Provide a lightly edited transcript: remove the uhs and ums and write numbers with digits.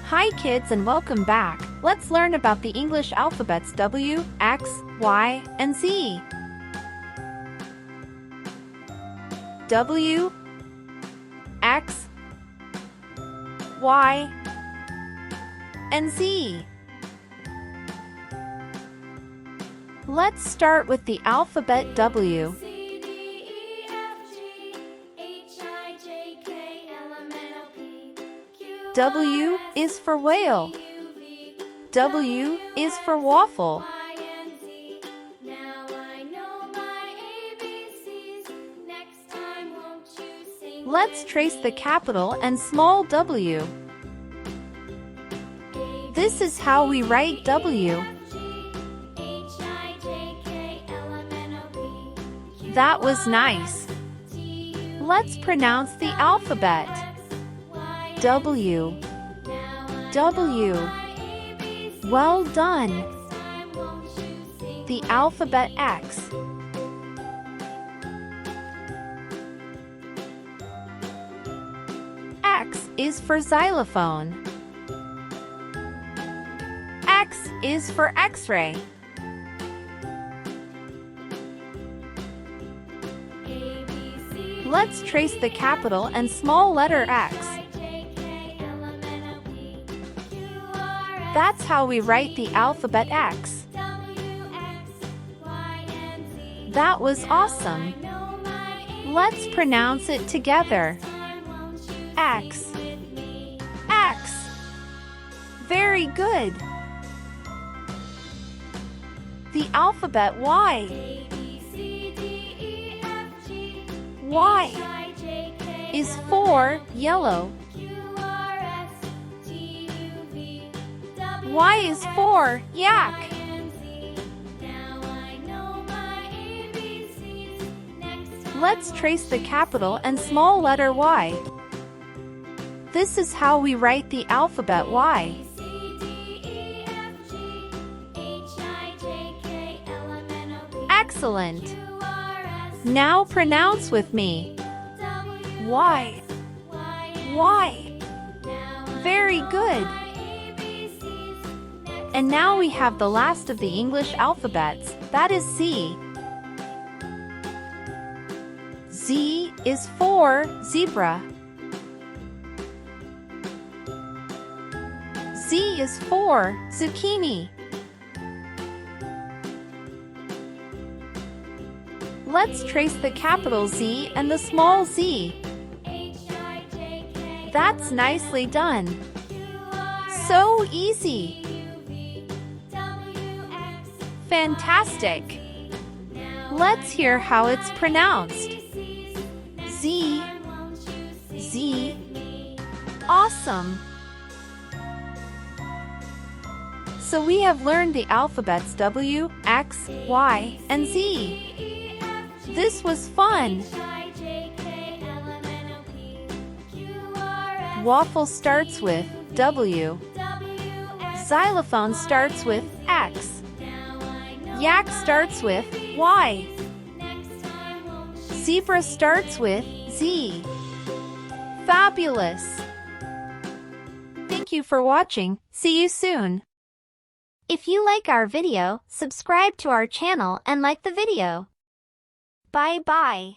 Hi kids and welcome back. Let's learn about the English alphabets W, X, Y, and Z. W, X, Y, and Z. Let's start with the alphabet W. W is for whale. W is for waffle. Let's trace the capital and small w. This is how we write W. That was nice. Let's pronounce the alphabet. W. W. Well done. The alphabet X. X is for xylophone. X is for X-ray. Let's trace the capital and small letter X. That's how we write the alphabet X. That was awesome. Let's pronounce it together. X. X. Very good. The alphabet Y. Y is for yellow. Y is for yak. Let's trace the capital and small letter Y. This is how we write the alphabet Y. Excellent. Now pronounce with me. Y. Y. Very good. And now we have the last of the English alphabets, that is Z. Z is for zebra. Z is for zucchini. Let's trace the capital Z and the small z. That's nicely done. So easy. Fantastic! Let's hear how it's pronounced. Z. Z. Awesome! So we have learned the alphabets W, X, Y, and Z. This was fun! Waffle starts with W. Xylophone starts with X. Yak starts with Y. Zebra starts with Z. Fabulous! Thank you for watching. See you soon. If you like our video, subscribe to our channel and like the video. Bye-bye.